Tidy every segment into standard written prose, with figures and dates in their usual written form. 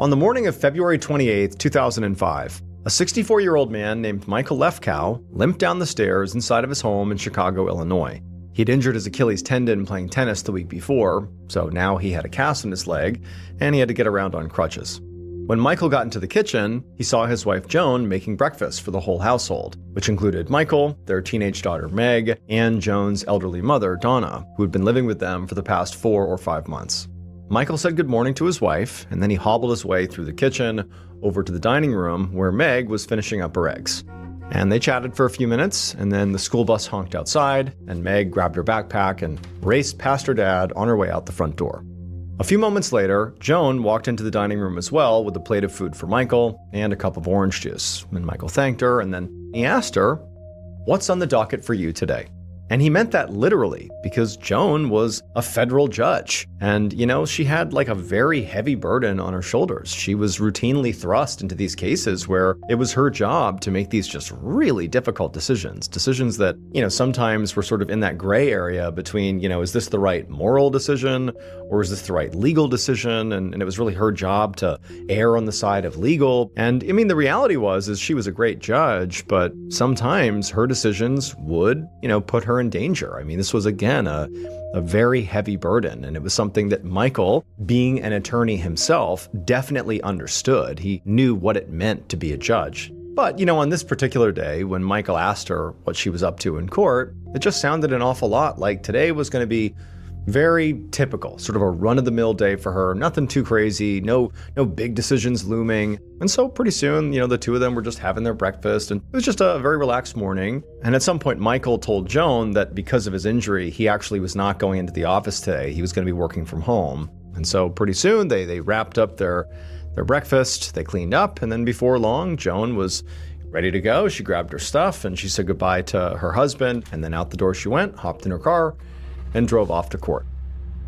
On the morning of February 28, 2005, a 64-year-old man named Michael Lefkow limped down the stairs inside of his home in Chicago, Illinois. He'd injured his Achilles tendon playing tennis the week before, so now he had a cast on his leg, and he had to get around on crutches. When Michael got into the kitchen, he saw his wife Joan making breakfast for the whole household, which included Michael, their teenage daughter Meg, and Joan's elderly mother Donna, who had been living with them for the past 4 or 5 months. Michael said good morning to his wife, and then he hobbled his way through the kitchen over to the dining room where Meg was finishing up her eggs. And they chatted for a few minutes, and then the school bus honked outside, and Meg grabbed her backpack and raced past her dad on her way out the front door. A few moments later, Joan walked into the dining room as well with a plate of food for Michael and a cup of orange juice. And Michael thanked her, and then he asked her, "What's on the docket for you today?" And he meant that literally, because Joan was a federal judge. And, she had like a very heavy burden on her shoulders. She was routinely thrust into these cases where it was her job to make these just really difficult decisions. Decisions that, sometimes were sort of in that gray area between, is this the right moral decision or is this the right legal decision? And it was really her job to err on the side of legal. And the reality is she was a great judge, but sometimes her decisions would, put her in danger. This was, again, a very heavy burden, and it was something that Michael, being an attorney himself, definitely understood. He knew what it meant to be a judge. But, on this particular day, when Michael asked her what she was up to in court, it just sounded an awful lot like today was going to be very typical, sort of a run-of-the-mill day for her. Nothing too crazy, no big decisions looming. And so pretty soon, the two of them were just having their breakfast, and it was just a very relaxed morning. And at some point, Michael told Joan that because of his injury, he actually was not going into the office today. He was going to be working from home. And so pretty soon, they wrapped up their breakfast, they cleaned up, and then before long, Joan was ready to go. She grabbed her stuff, and she said goodbye to her husband, and then out the door she went, hopped in her car, and drove off to court.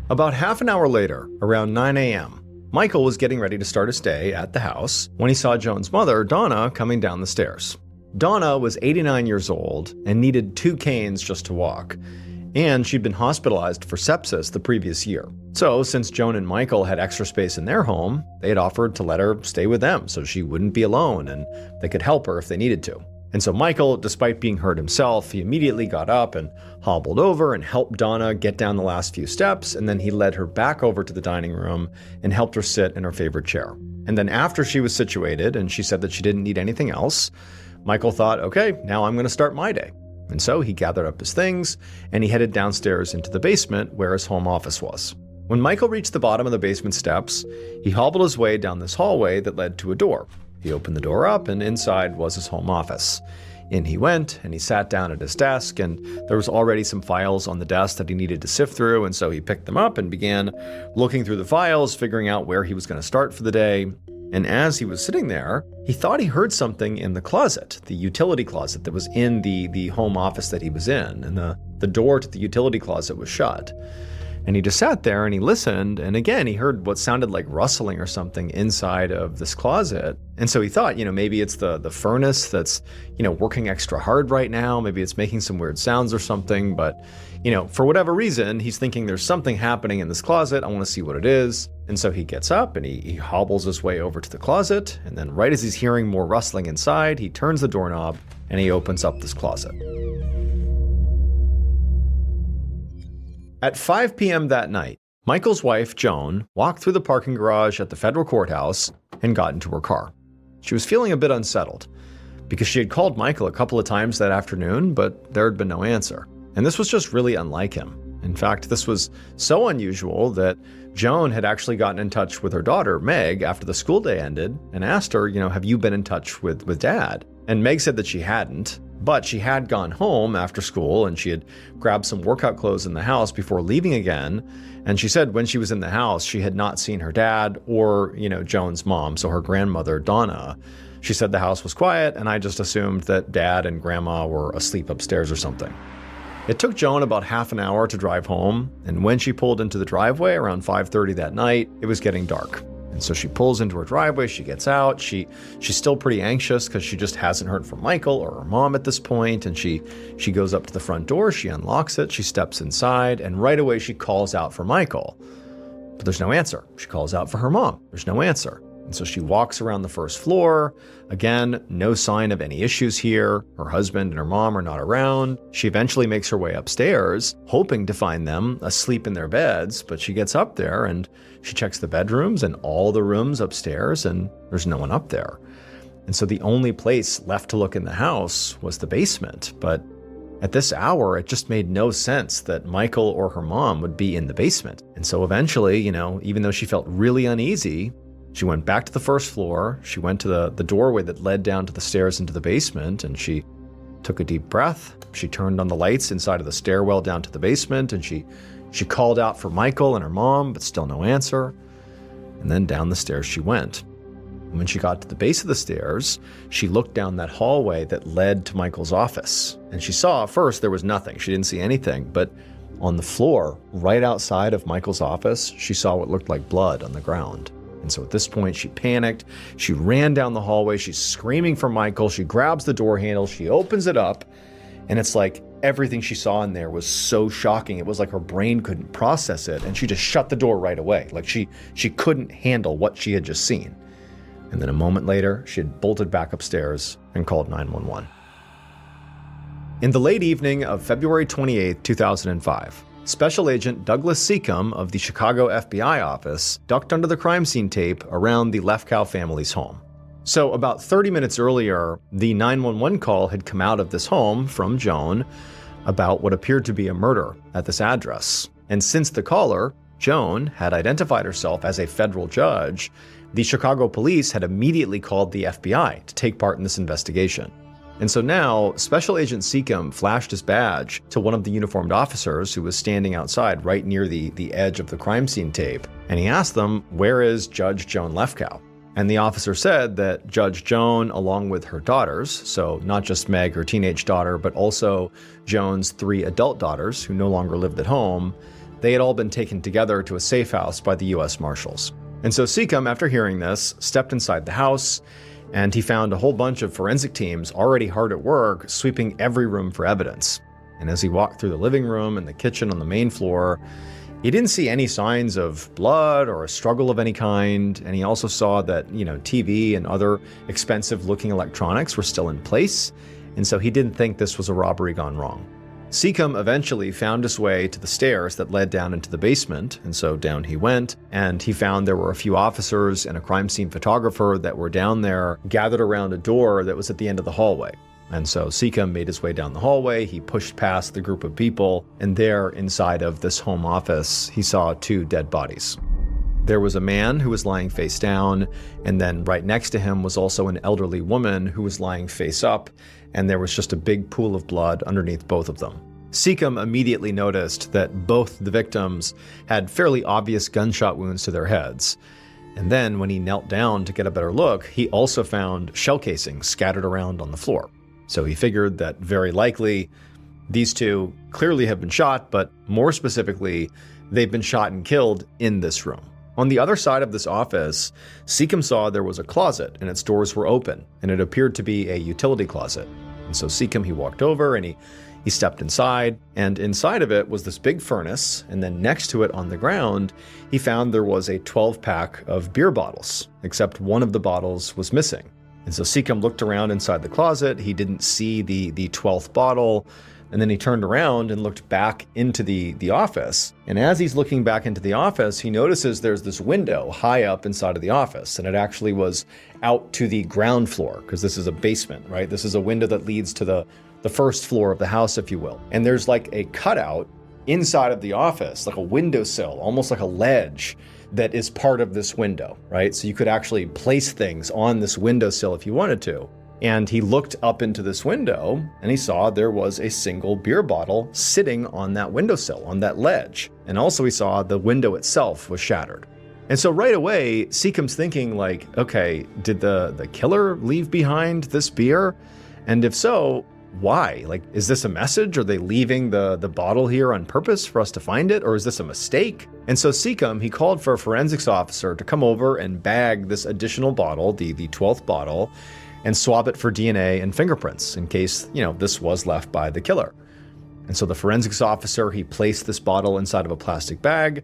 About half an hour later, around 9 a.m., Michael was getting ready to start his day at the house when he saw Joan's mother, Donna, coming down the stairs. Donna was 89 years old and needed 2 canes just to walk, and she'd been hospitalized for sepsis the previous year. So, since Joan and Michael had extra space in their home, they had offered to let her stay with them so she wouldn't be alone and they could help her if they needed to. And so Michael, despite being hurt himself, he immediately got up and hobbled over and helped Donna get down the last few steps, and then he led her back over to the dining room and helped her sit in her favorite chair. And then after she was situated and she said that she didn't need anything else, Michael thought, okay, now I'm going to start my day. And so he gathered up his things and he headed downstairs into the basement where his home office was. When Michael reached the bottom of the basement steps, he hobbled his way down this hallway that led to a door. He opened the door up, and inside was his home office. In he went, and he sat down at his desk, and there was already some files on the desk that he needed to sift through, and so he picked them up and began looking through the files, figuring out where he was going to start for the day. And as he was sitting there, he thought he heard something in the closet, the utility closet that was in the home office that he was in, and the door to the utility closet was shut. And he just sat there and he listened, and again, he heard what sounded like rustling or something inside of this closet. And so he thought, maybe it's the furnace that's, working extra hard right now. Maybe it's making some weird sounds or something. But, for whatever reason, he's thinking there's something happening in this closet. I want to see what it is. And so he gets up and he hobbles his way over to the closet. And then right as he's hearing more rustling inside, he turns the doorknob and he opens up this closet. At 5 p.m. that night, Michael's wife, Joan, walked through the parking garage at the federal courthouse and got into her car. She was feeling a bit unsettled because she had called Michael a couple of times that afternoon, but there had been no answer. And this was just really unlike him. In fact, this was so unusual that Joan had actually gotten in touch with her daughter, Meg, after the school day ended and asked her, have you been in touch with Dad? And Meg said that she hadn't. But she had gone home after school and she had grabbed some workout clothes in the house before leaving again. And she said when she was in the house, she had not seen her dad or, Joan's mom, so her grandmother, Donna. She said the house was quiet and I just assumed that Dad and Grandma were asleep upstairs or something. It took Joan about half an hour to drive home, and when she pulled into the driveway around 5:30 that night, it was getting dark. And so she pulls into her driveway, she gets out, she's still pretty anxious because she just hasn't heard from Michael or her mom at this point, and she goes up to the front door, she unlocks it, she steps inside, and right away she calls out for Michael. But there's no answer. She calls out for her mom. There's no answer. And so she walks around the first floor. Again, no sign of any issues here. Her husband and her mom are not around. She eventually makes her way upstairs, hoping to find them asleep in their beds, but she gets up there and she checks the bedrooms and all the rooms upstairs, and there's no one up there. And so the only place left to look in the house was the basement. But at this hour, it just made no sense that Michael or her mom would be in the basement. And so eventually, even though she felt really uneasy, she went back to the first floor. She went to the doorway that led down to the stairs into the basement, and she took a deep breath. She turned on the lights inside of the stairwell down to the basement, and she called out for Michael and her mom, but still no answer. And then down the stairs she went. When she got to the base of the stairs, she looked down that hallway that led to Michael's office. And she saw, first, there was nothing. She didn't see anything. But on the floor, right outside of Michael's office, she saw what looked like blood on the ground. And so at this point, she panicked. She ran down the hallway. She's screaming for Michael. She grabs the door handle. She opens it up. And it's like everything she saw in there was so shocking. It was like her brain couldn't process it. And she just shut the door right away. Like she couldn't handle what she had just seen. And then a moment later, she had bolted back upstairs and called 911. In the late evening of February 28, 2005, Special Agent Douglas Seacombe of the Chicago FBI office ducked under the crime scene tape around the Lefkow family's home. So about 30 minutes earlier, the 911 call had come out of this home from Joan about what appeared to be a murder at this address. And since the caller, Joan, had identified herself as a federal judge, the Chicago police had immediately called the FBI to take part in this investigation. And so now, Special Agent Seacombe flashed his badge to one of the uniformed officers who was standing outside right near the edge of the crime scene tape, and he asked them, "Where is Judge Joan Lefkow?" And the officer said that Judge Joan, along with her daughters, so not just Meg, her teenage daughter, but also Joan's 3 adult daughters who no longer lived at home, they had all been taken together to a safe house by the U.S. Marshals. And so Seacombe, after hearing this, stepped inside the house, and he found a whole bunch of forensic teams already hard at work sweeping every room for evidence. And as he walked through the living room and the kitchen on the main floor, he didn't see any signs of blood or a struggle of any kind, and he also saw that, TV and other expensive-looking electronics were still in place, and so he didn't think this was a robbery gone wrong. Seacombe eventually found his way to the stairs that led down into the basement, and so down he went, and he found there were a few officers and a crime scene photographer that were down there gathered around a door that was at the end of the hallway. And so Seacombe made his way down the hallway, he pushed past the group of people, and there, inside of this home office, he saw 2 dead bodies. There was a man who was lying face down, and then right next to him was also an elderly woman who was lying face up, and there was just a big pool of blood underneath both of them. Seacombe immediately noticed that both the victims had fairly obvious gunshot wounds to their heads. And then when he knelt down to get a better look, he also found shell casings scattered around on the floor. So he figured that very likely these 2 clearly have been shot, but more specifically, they've been shot and killed in this room. On the other side of this office, Seacombe saw there was a closet and its doors were open, and it appeared to be a utility closet. And so Seacombe, he walked over and he stepped inside, and inside of it was this big furnace, and then next to it on the ground, he found there was a 12-pack of beer bottles, except one of the bottles was missing. And so Seacombe looked around inside the closet, he didn't see the 12th bottle, and then he turned around and looked back into the office. And as he's looking back into the office, he notices there's this window high up inside of the office. And it actually was out to the ground floor, because this is a basement, right? This is a window that leads to the first floor of the house, if you will. And there's like a cutout inside of the office, like a windowsill, almost like a ledge that is part of this window, right? So you could actually place things on this windowsill if you wanted to. And he looked up into this window and he saw there was a single beer bottle sitting on that windowsill, on that ledge. And also he saw the window itself was shattered. And so right away, Seacombe's thinking like, okay, did the killer leave behind this beer? And if so, why? Like, is this a message? Are they leaving the bottle here on purpose for us to find it? Or is this a mistake? And so Seacombe, he called for a forensics officer to come over and bag this additional bottle, the 12th bottle, and swab it for DNA and fingerprints in case, this was left by the killer. And so the forensics officer, he placed this bottle inside of a plastic bag,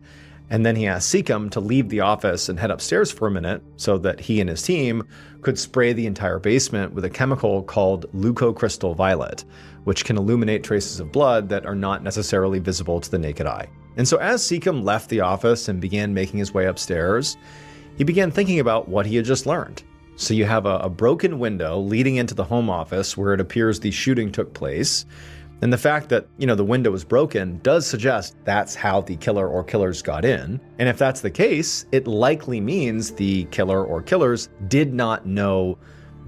And then he asked Seacom to leave the office and head upstairs for a minute so that he and his team could spray the entire basement with a chemical called leucocrystal violet, which can illuminate traces of blood that are not necessarily visible to the naked eye. And so as Seacom left the office and began making his way upstairs, he began thinking about what he had just learned. So you have a broken window leading into the home office where it appears the shooting took place. And the fact that, the window was broken does suggest that's how the killer or killers got in. And if that's the case, it likely means the killer or killers did not know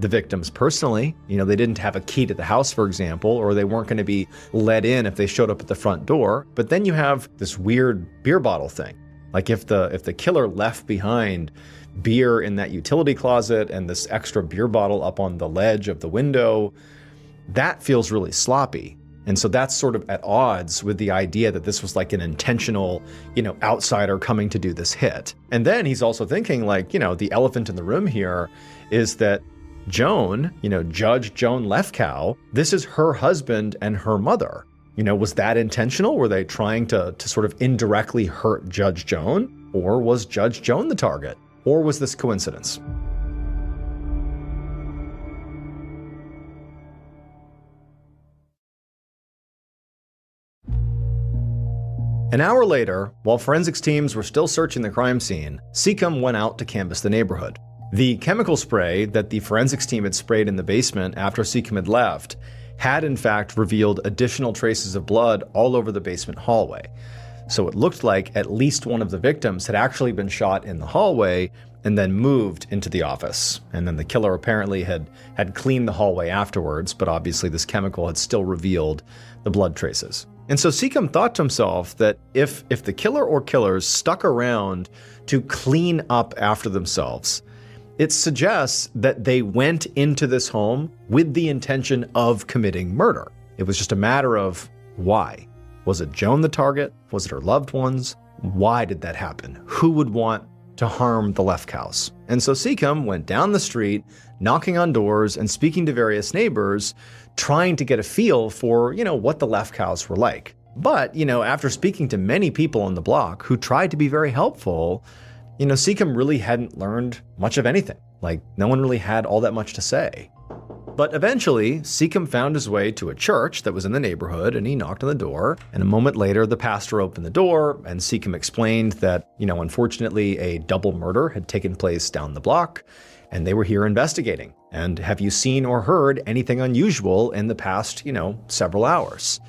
the victims personally. They didn't have a key to the house, for example, or they weren't going to be let in if they showed up at the front door. But then you have this weird beer bottle thing. Like if the killer left behind beer in that utility closet and this extra beer bottle up on the ledge of the window, that feels really sloppy. And so that's sort of at odds with the idea that this was like an intentional, outsider coming to do this hit. And then he's also thinking the elephant in the room here is that Joan, Judge Joan Lefkow, this is her husband and her mother. Was that intentional? Were they trying to sort of indirectly hurt Judge Joan? Or was Judge Joan the target? Or was this coincidence? An hour later, while forensics teams were still searching the crime scene, Seacom went out to canvass the neighborhood. The chemical spray that the forensics team had sprayed in the basement after Seacom had left had in fact revealed additional traces of blood all over the basement hallway. So it looked like at least one of the victims had actually been shot in the hallway and then moved into the office. And then the killer apparently had cleaned the hallway afterwards, but obviously this chemical had still revealed the blood traces. And so Seacom thought to himself that if the killer or killers stuck around to clean up after themselves, it suggests that they went into this home with the intention of committing murder. It was just a matter of why. Was it Joan the target? Was it her loved ones? Why did that happen? Who would want to harm the Lefkows? And so Seacom went down the street, knocking on doors and speaking to various neighbors, trying to get a feel for, what the Lefkows were like. But, after speaking to many people on the block who tried to be very helpful, Seacom really hadn't learned much of anything. No one really had all that much to say. But eventually, Seacom found his way to a church that was in the neighborhood, and he knocked on the door. And a moment later, the pastor opened the door, and Seacom explained that, unfortunately, a double murder had taken place down the block, and they were here investigating. And have you seen or heard anything unusual in the past, several hours?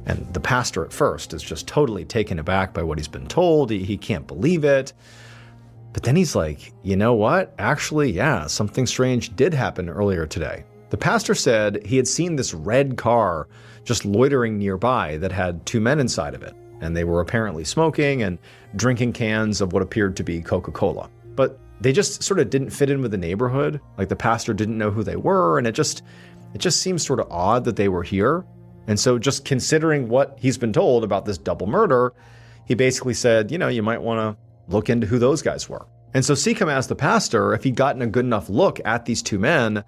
And the pastor at first is just totally taken aback by what he's been told. He can't believe it. But then he's like, you know what? Actually, yeah, something strange did happen earlier today. The pastor said he had seen this red car just loitering nearby that had two men inside of it. And they were apparently smoking and drinking cans of what appeared to be Coca-Cola. But they just sort of didn't fit in with the neighborhood. The pastor didn't know who they were. And it just seems sort of odd that they were here. And so just considering what he's been told about this double murder, he basically said, you might want to look into who those guys were. And so Seacom asked the pastor if he'd gotten a good enough look at these two men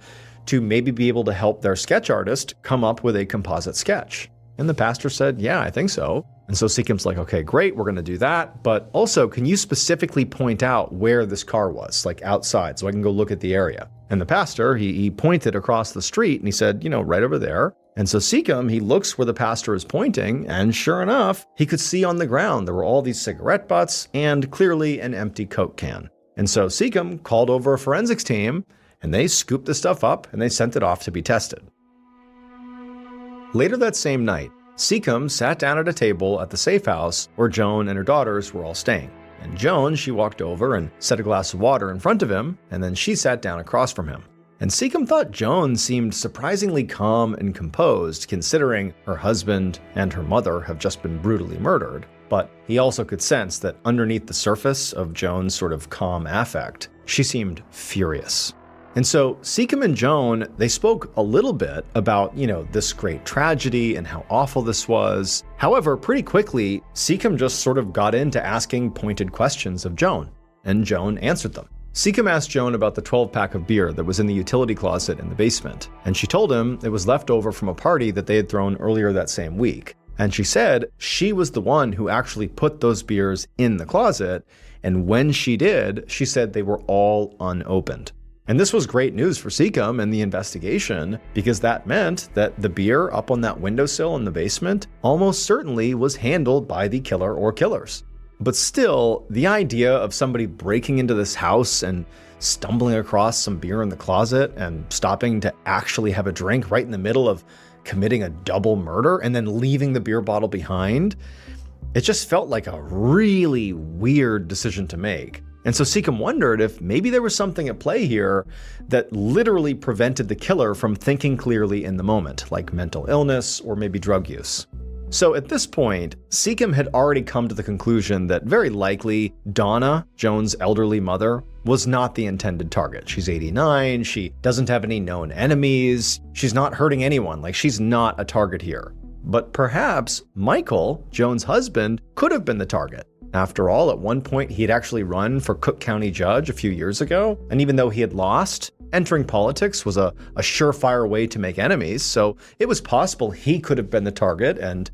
to maybe be able to help their sketch artist come up with a composite sketch. And the pastor said, yeah, I think so. And so Seacom's like, okay, great, we're going to do that. But also, can you specifically point out where this car was, outside, so I can go look at the area? And the pastor, he pointed across the street and he said, right over there. And so Seacom, he looks where the pastor is pointing, and sure enough, he could see on the ground there were all these cigarette butts and clearly an empty Coke can. And so Seacom called over a forensics team, and they scooped the stuff up and they sent it off to be tested. Later that same night, Seacom sat down at a table at the safe house where Joan and her daughters were all staying. And Joan, she walked over and set a glass of water in front of him, and then she sat down across from him. And Seacom thought Joan seemed surprisingly calm and composed, considering her husband and her mother have just been brutally murdered. But he also could sense that underneath the surface of Joan's sort of calm affect, she seemed furious. And so Seacom and Joan, they spoke a little bit about, this great tragedy and how awful this was. However, pretty quickly, Seacom just sort of got into asking pointed questions of Joan, and Joan answered them. Seacom asked Joan about the 12-pack of beer that was in the utility closet in the basement, and she told him it was left over from a party that they had thrown earlier that same week. And she said she was the one who actually put those beers in the closet, and when she did, she said they were all unopened. And this was great news for Seacom and the investigation, because that meant that the beer up on that windowsill in the basement almost certainly was handled by the killer or killers. But still, the idea of somebody breaking into this house and stumbling across some beer in the closet and stopping to actually have a drink right in the middle of committing a double murder and then leaving the beer bottle behind, it just felt like a really weird decision to make. And so Seacom wondered if maybe there was something at play here that literally prevented the killer from thinking clearly in the moment, like mental illness or maybe drug use. So at this point, Seacom had already come to the conclusion that very likely Donna, Joan's elderly mother, was not the intended target. She's 89, she doesn't have any known enemies, she's not hurting anyone, like she's not a target here. But perhaps Michael, Joan's husband, could have been the target. After all, at one point he had actually run for Cook County judge a few years ago, and even though he had lost, entering politics was a surefire way to make enemies, so it was possible he could have been the target and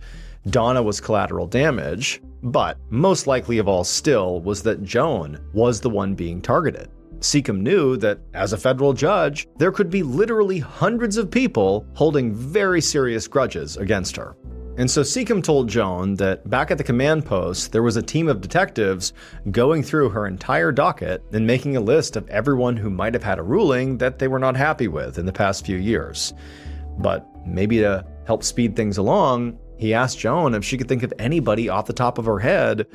Donna was collateral damage. But most likely of all still was that Joan was the one being targeted. Seacom knew that as a federal judge, there could be literally hundreds of people holding very serious grudges against her. And so Seacom told Joan that back at the command post, there was a team of detectives going through her entire docket and making a list of everyone who might have had a ruling that they were not happy with in the past few years. But maybe to help speed things along, he asked Joan if she could think of anybody off the top of her head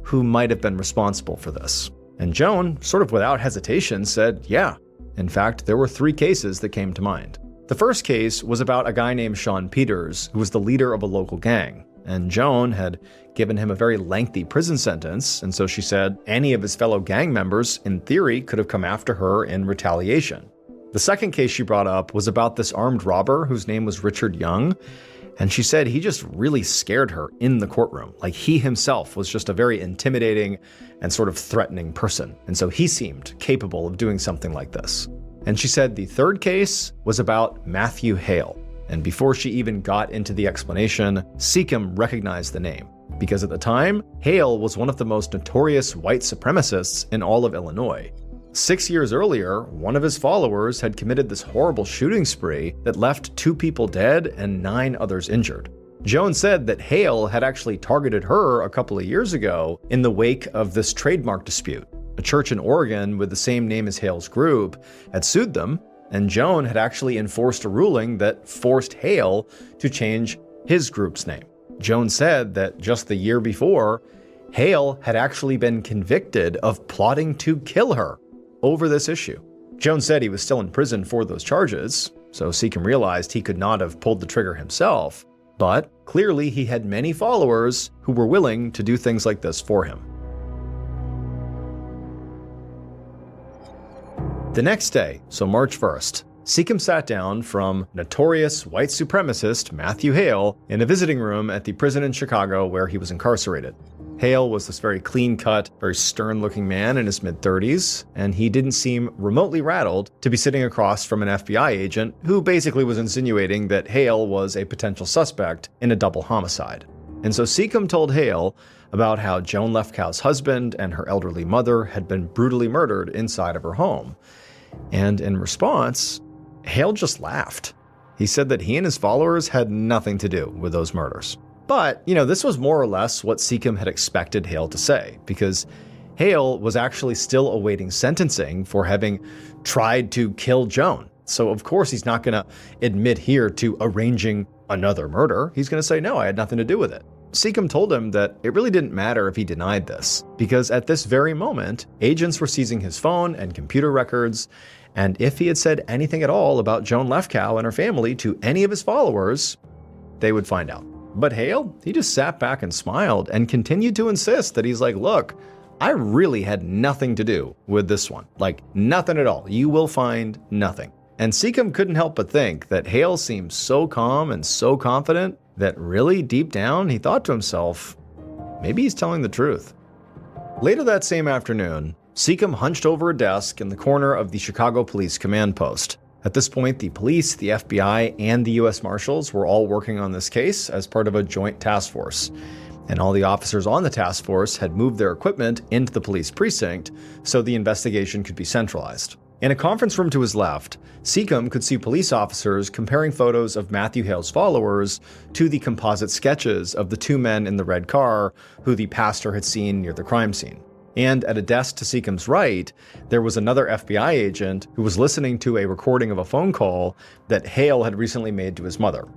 who might have been responsible for this. And Joan, sort of without hesitation, said, yeah. In fact, there were 3 cases that came to mind. The first case was about a guy named Sean Peters, who was the leader of a local gang. And Joan had given him a very lengthy prison sentence, and so she said any of his fellow gang members, in theory, could have come after her in retaliation. The second case she brought up was about this armed robber whose name was Richard Young, and she said he just really scared her in the courtroom. Like he himself was just a very intimidating and sort of threatening person, and so he seemed capable of doing something like this. And she said the third case was about Matthew Hale. And before she even got into the explanation, Seacom recognized the name. Because at the time, Hale was one of the most notorious white supremacists in all of Illinois. 6 years earlier, one of his followers had committed this horrible shooting spree that left 2 people dead and 9 others injured. Joan said that Hale had actually targeted her a couple of years ago in the wake of this trademark dispute. A church in Oregon with the same name as Hale's group had sued them, and Joan had actually enforced a ruling that forced Hale to change his group's name. Joan said that just the year before, Hale had actually been convicted of plotting to kill her over this issue. Joan said he was still in prison for those charges, so Seacom realized he could not have pulled the trigger himself, but clearly he had many followers who were willing to do things like this for him. The next day, so March 1st, Seacom sat down from notorious white supremacist Matthew Hale in a visiting room at the prison in Chicago where he was incarcerated. Hale was this very clean-cut, very stern-looking man in his mid-30s, and he didn't seem remotely rattled to be sitting across from an FBI agent who basically was insinuating that Hale was a potential suspect in a double homicide. And so Seacom told Hale about how Joan Lefkow's husband and her elderly mother had been brutally murdered inside of her home. And in response, Hale just laughed. He said that he and his followers had nothing to do with those murders. But, this was more or less what Seacom had expected Hale to say, because Hale was actually still awaiting sentencing for having tried to kill Joan. So of course he's not going to admit here to arranging another murder. He's going to say, no, I had nothing to do with it. Seacom told him that it really didn't matter if he denied this, because at this very moment, agents were seizing his phone and computer records, and if he had said anything at all about Joan Lefkow and her family to any of his followers, they would find out. But Hale, he just sat back and smiled and continued to insist that he's like, look, I really had nothing to do with this one. Like, nothing at all. You will find nothing. And Seacom couldn't help but think that Hale seemed so calm and so confident that really deep down he thought to himself, maybe he's telling the truth. Later that same afternoon, Seacom hunched over a desk in the corner of the Chicago Police Command Post. At this point, the police, the FBI, and the US Marshals were all working on this case as part of a joint task force. And all the officers on the task force had moved their equipment into the police precinct so the investigation could be centralized. In a conference room to his left, Seacom could see police officers comparing photos of Matthew Hale's followers to the composite sketches of the two men in the red car who the pastor had seen near the crime scene. And at a desk to Seacom's right, there was another FBI agent who was listening to a recording of a phone call that Hale had recently made to his mother.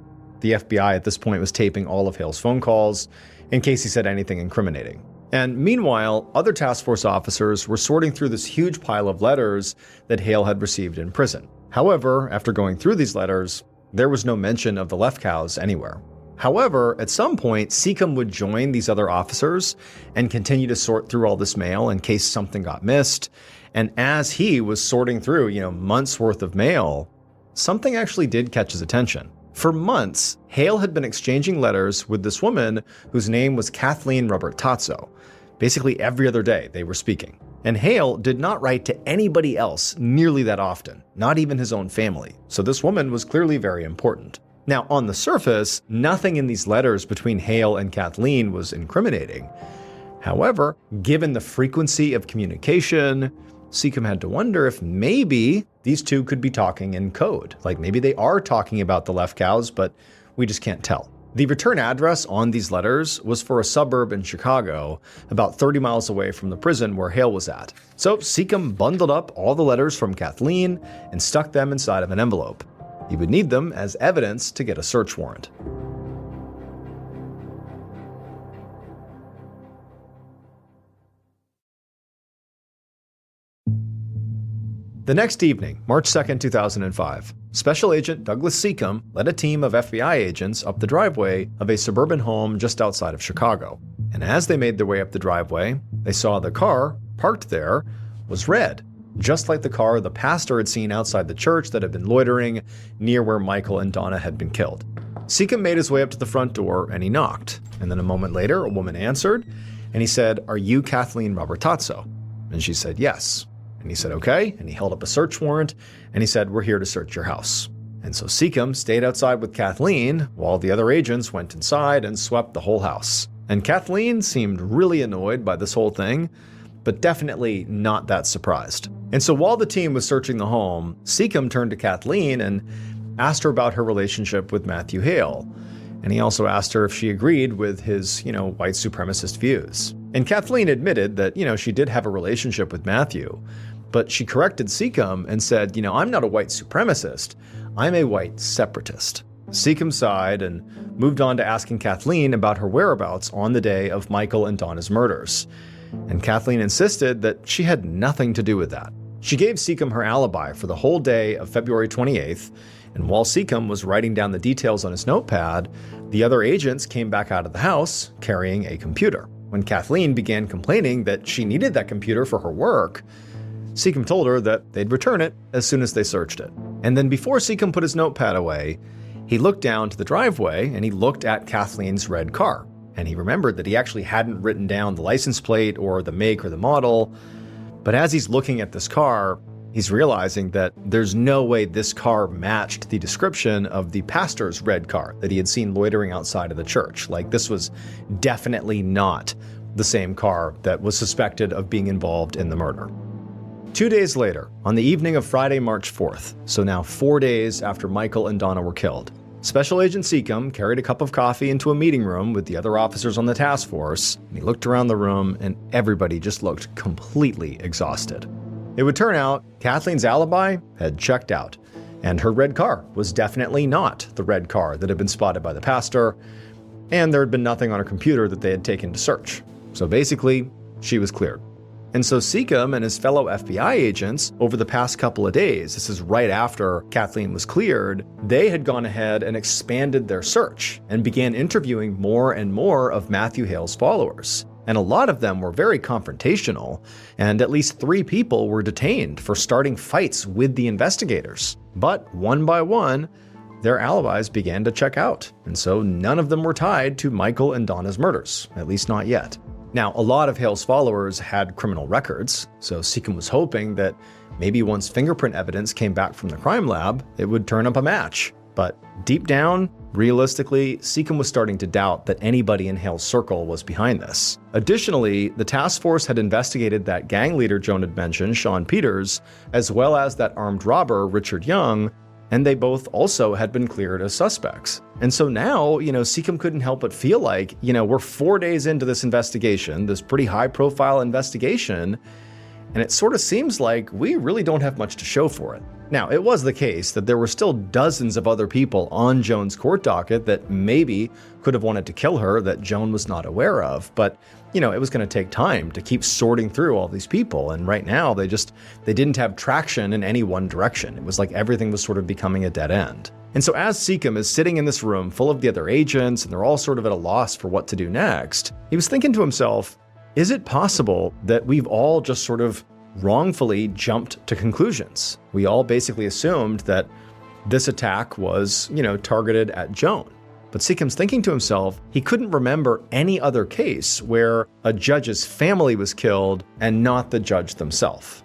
The FBI at this point was taping all of Hale's phone calls in case he said anything incriminating. And meanwhile, other task force officers were sorting through this huge pile of letters that Hale had received in prison. However, after going through these letters, there was no mention of the Lefkows anywhere. However, at some point, Seacom would join these other officers and continue to sort through all this mail in case something got missed. And as he was sorting through, months worth of mail, something actually did catch his attention. For months, Hale had been exchanging letters with this woman whose name was Kathleen Robertazzo. Basically every other day they were speaking. And Hale did not write to anybody else nearly that often, not even his own family. So this woman was clearly very important. Now, on the surface, nothing in these letters between Hale and Kathleen was incriminating. However, given the frequency of communication, Seacom had to wonder if maybe these two could be talking in code. Like maybe they are talking about the Lefkows, but we just can't tell. The return address on these letters was for a suburb in Chicago, about 30 miles away from the prison where Hale was at. So Seacom bundled up all the letters from Kathleen and stuck them inside of an envelope. He would need them as evidence to get a search warrant. The next evening, March 2nd, 2005, Special Agent Douglas Seacom led a team of FBI agents up the driveway of a suburban home just outside of Chicago. And as they made their way up the driveway, they saw the car, parked there, was red, just like the car the pastor had seen outside the church that had been loitering near where Michael and Donna had been killed. Seacom made his way up to the front door and he knocked. And then a moment later, a woman answered, and he said, "Are you Kathleen Robertazzo?" And she said, "Yes." And he said, "Okay." And he held up a search warrant and he said, "We're here to search your house." And so Seacom stayed outside with Kathleen while the other agents went inside and swept the whole house. And Kathleen seemed really annoyed by this whole thing, but definitely not that surprised. And so while the team was searching the home, Seacom turned to Kathleen and asked her about her relationship with Matthew Hale. And he also asked her if she agreed with his, white supremacist views. And Kathleen admitted that, she did have a relationship with Matthew, but she corrected Seacom and said, "I'm not a white supremacist, I'm a white separatist." Seacom sighed and moved on to asking Kathleen about her whereabouts on the day of Michael and Donna's murders. And Kathleen insisted that she had nothing to do with that. She gave Seacom her alibi for the whole day of February 28th, and while Seacom was writing down the details on his notepad, the other agents came back out of the house carrying a computer. When Kathleen began complaining that she needed that computer for her work, Seacom told her that they'd return it as soon as they searched it. And then before Seacom put his notepad away, he looked down to the driveway and he looked at Kathleen's red car. And he remembered that he actually hadn't written down the license plate or the make or the model. But as he's looking at this car, he's realizing that there's no way this car matched the description of the pastor's red car that he had seen loitering outside of the church. Like, this was definitely not the same car that was suspected of being involved in the murder. 2 days later, on the evening of Friday, March 4th, so now 4 days after Michael and Donna were killed, Special Agent Seacom carried a cup of coffee into a meeting room with the other officers on the task force, and he looked around the room and everybody just looked completely exhausted. It would turn out Kathleen's alibi had checked out, and her red car was definitely not the red car that had been spotted by the pastor, and there had been nothing on her computer that they had taken to search. So basically, she was cleared. And so Seacom and his fellow FBI agents, over the past couple of days, this is right after Kathleen was cleared, they had gone ahead and expanded their search and began interviewing more and more of Matthew Hale's followers. And a lot of them were very confrontational, and at least 3 people were detained for starting fights with the investigators. But one by one, their alibis began to check out, and so none of them were tied to Michael and Donna's murders, at least not yet. Now, a lot of Hale's followers had criminal records, so Seacom was hoping that Maybe once fingerprint evidence came back from the crime lab, it would turn up a match. But deep down, realistically, Seacom was starting to doubt that anybody in Hale's circle was behind this. Additionally, the task force had investigated that gang leader Joan had mentioned, Sean Peters, as well as that armed robber, Richard Young, and they both also had been cleared as suspects. And so now, Seacom couldn't help but feel like, we're 4 days into this investigation, this pretty high-profile investigation, and it sort of seems like we really don't have much to show for it. Now, it was the case that there were still dozens of other people on Joan's court docket that maybe could have wanted to kill her that Joan was not aware of, but it was going to take time to keep sorting through all these people, and right now they didn't have traction in any one direction. It was like everything was sort of becoming a dead end. And so as Seacom is sitting in this room full of the other agents, and they're all sort of at a loss for what to do next, he was thinking to himself, is it possible that we've all just sort of wrongfully jumped to conclusions? We all basically assumed that this attack was, targeted at Joan. But Seacom's thinking to himself, he couldn't remember any other case where a judge's family was killed and not the judge themselves.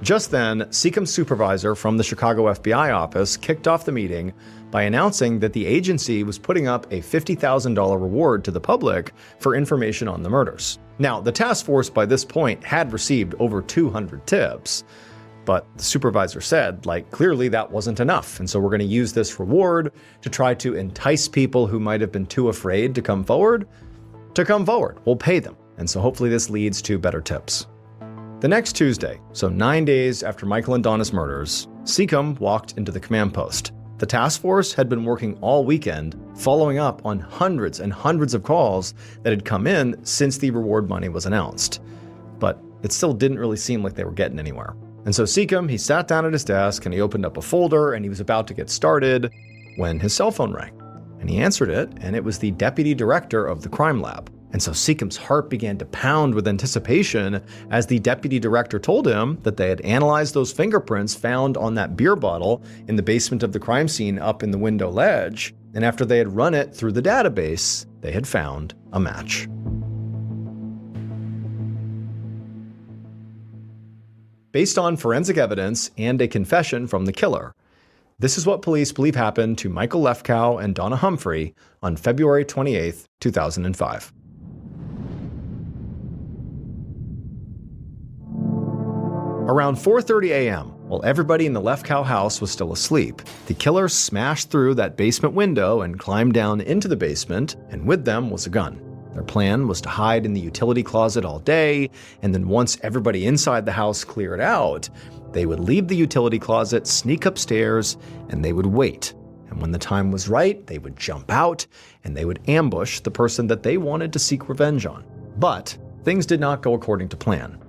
Just then, Seacom's supervisor from the Chicago FBI office kicked off the meeting by announcing that the agency was putting up a $50,000 reward to the public for information on the murders. Now, the task force by this point had received over 200 tips, but the supervisor said, clearly that wasn't enough, and so we're going to use this reward to try to entice people who might have been too afraid to come forward. We'll pay them, and so hopefully this leads to better tips. The next Tuesday, so 9 days after Michael and Donna's murders, Seacom walked into the command post. The task force had been working all weekend, following up on hundreds and hundreds of calls that had come in since the reward money was announced. But it still didn't really seem like they were getting anywhere. And so Seacom, he sat down at his desk and he opened up a folder and he was about to get started when his cell phone rang. And he answered it, and it was the deputy director of the crime lab. And so Seacom's heart began to pound with anticipation as the deputy director told him that they had analyzed those fingerprints found on that beer bottle in the basement of the crime scene up in the window ledge, and after they had run it through the database, they had found a match. Based on forensic evidence and a confession from the killer, this is what police believe happened to Michael Lefkow and Donna Humphrey on February 28, 2005. Around 4:30 a.m., while everybody in the Lefkow house was still asleep, the killer smashed through that basement window and climbed down into the basement, and with them was a gun. Their plan was to hide in the utility closet all day, and then once everybody inside the house cleared out, they would leave the utility closet, sneak upstairs, and they would wait. And when the time was right, they would jump out, and they would ambush the person that they wanted to seek revenge on. But things did not go according to plan.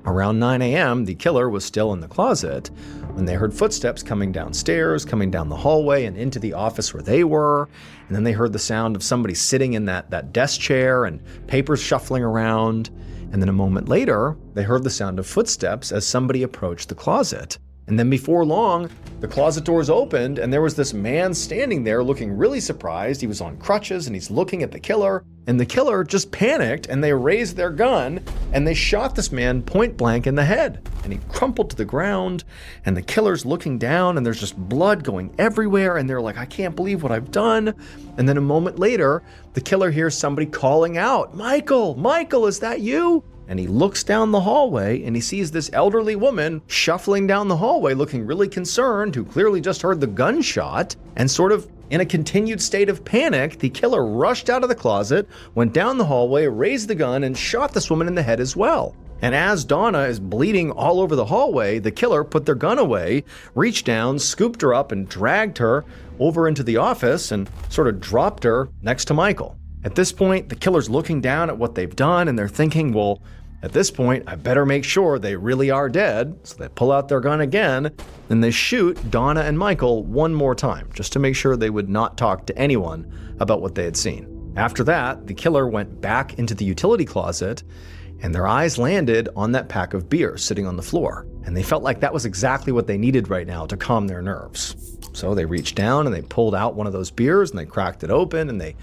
Around 9 a.m., the killer was still in the closet when they heard footsteps coming downstairs, coming down the hallway and into the office where they were, and then they heard the sound of somebody sitting in that desk chair and papers shuffling around, and then a moment later, they heard the sound of footsteps as somebody approached the closet. And then before long, the closet doors opened and there was this man standing there looking really surprised. He was on crutches and he's looking at the killer. And the killer just panicked and they raised their gun and they shot this man point blank in the head. And he crumpled to the ground and the killer's looking down and there's just blood going everywhere. And they're like, I can't believe what I've done. And then a moment later, the killer hears somebody calling out, Michael, is that you? And he looks down the hallway and he sees this elderly woman shuffling down the hallway looking really concerned, who clearly just heard the gunshot, and sort of in a continued state of panic, the killer rushed out of the closet, went down the hallway, raised the gun, and shot this woman in the head as well. And as Donna is bleeding all over the hallway, the killer put their gun away, reached down, scooped her up, and dragged her over into the office and sort of dropped her next to Michael. At this point, the killer's looking down at what they've done and they're thinking, well, at this point, I better make sure they really are dead. So they pull out their gun again and they shoot Donna and Michael one more time, just to make sure they would not talk to anyone about what they had seen. After that, the killer went back into the utility closet and their eyes landed on that pack of beer sitting on the floor. And they felt like that was exactly what they needed right now to calm their nerves. So they reached down and they pulled out one of those beers and they cracked it open and they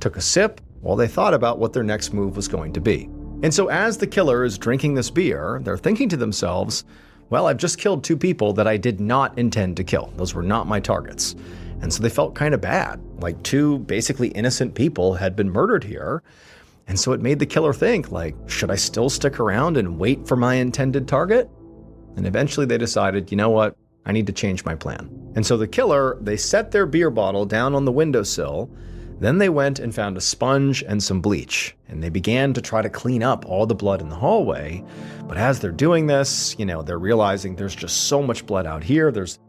took a sip while they thought about what their next move was going to be. And so as the killer is drinking this beer, they're thinking to themselves, well, I've just killed 2 people that I did not intend to kill. Those were not my targets. And so they felt kind of bad, like 2 basically innocent people had been murdered here. And so it made the killer think, like, should I still stick around and wait for my intended target? And eventually they decided, you know what, I need to change my plan. And so the killer, they set their beer bottle down on the windowsill. Then they went and found a sponge and some bleach, and they began to try to clean up all the blood in the hallway. But as they're doing this, they're realizing there's just so much blood out here. There's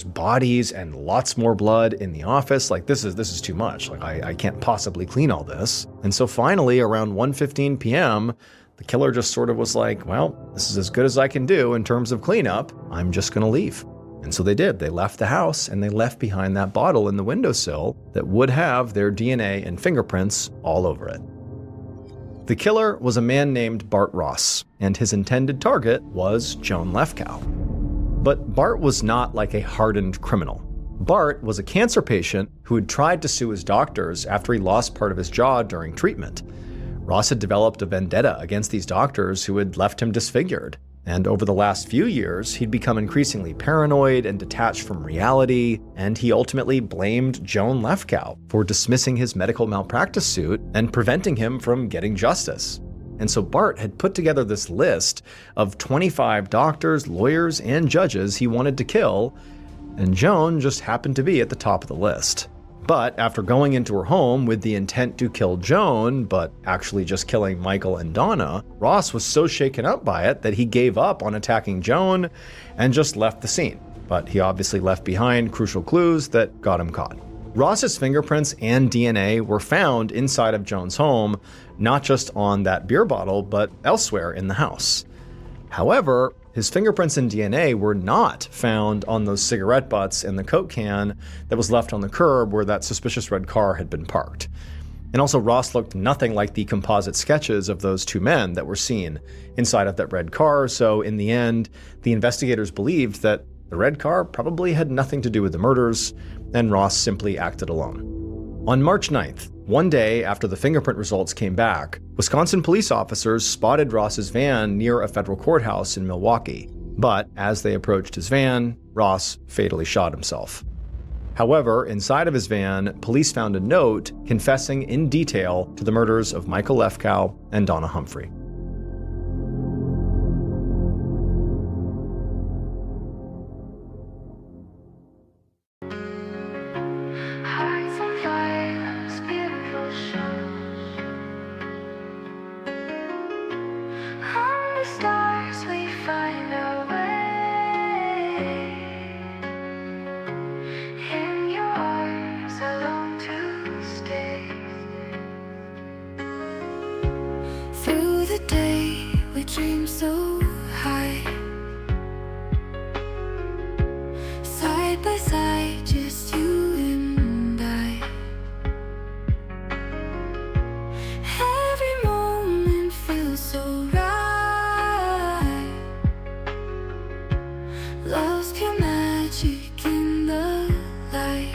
bodies and lots more blood in the office. Like, this is too much. Like, I can't possibly clean all this. And so finally, around 1:15 p.m., the killer just sort of was like, well, this is as good as I can do in terms of cleanup. I'm just going to leave. And so they did. They left the house, and they left behind that bottle in the windowsill that would have their DNA and fingerprints all over it. The killer was a man named Bart Ross, and his intended target was Joan Lefkow. But Bart was not like a hardened criminal. Bart was a cancer patient who had tried to sue his doctors after he lost part of his jaw during treatment. Ross had developed a vendetta against these doctors who had left him disfigured. And over the last few years, he'd become increasingly paranoid and detached from reality, and he ultimately blamed Joan Lefkow for dismissing his medical malpractice suit and preventing him from getting justice. And so Bart had put together this list of 25 doctors, lawyers, and judges he wanted to kill, and Joan just happened to be at the top of the list. But after going into her home with the intent to kill Joan, but actually just killing Michael and Donna, Ross was so shaken up by it that he gave up on attacking Joan and just left the scene. But he obviously left behind crucial clues that got him caught. Ross's fingerprints and DNA were found inside of Joan's home, not just on that beer bottle, but elsewhere in the house. However, his fingerprints and DNA were not found on those cigarette butts in the Coke can that was left on the curb where that suspicious red car had been parked. And also, Ross looked nothing like the composite sketches of those 2 men that were seen inside of that red car, so in the end, the investigators believed that the red car probably had nothing to do with the murders, and Ross simply acted alone. On March 9th, one day after the fingerprint results came back, Wisconsin police officers spotted Ross's van near a federal courthouse in Milwaukee. But as they approached his van, Ross fatally shot himself. However, inside of his van, police found a note confessing in detail to the murders of Michael Lefkow and Donna Humphrey. Dream so high, side by side, just you and I. Every moment feels so right. Lost your magic in the light.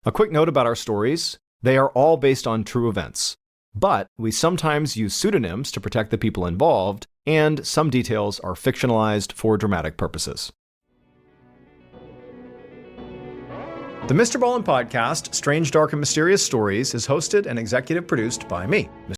A quick note about our stories. They are all based on true events, but we sometimes use pseudonyms to protect the people involved, and some details are fictionalized for dramatic purposes. The MrBallen podcast, Strange, Dark, and Mysterious Stories, is hosted and executive produced by me,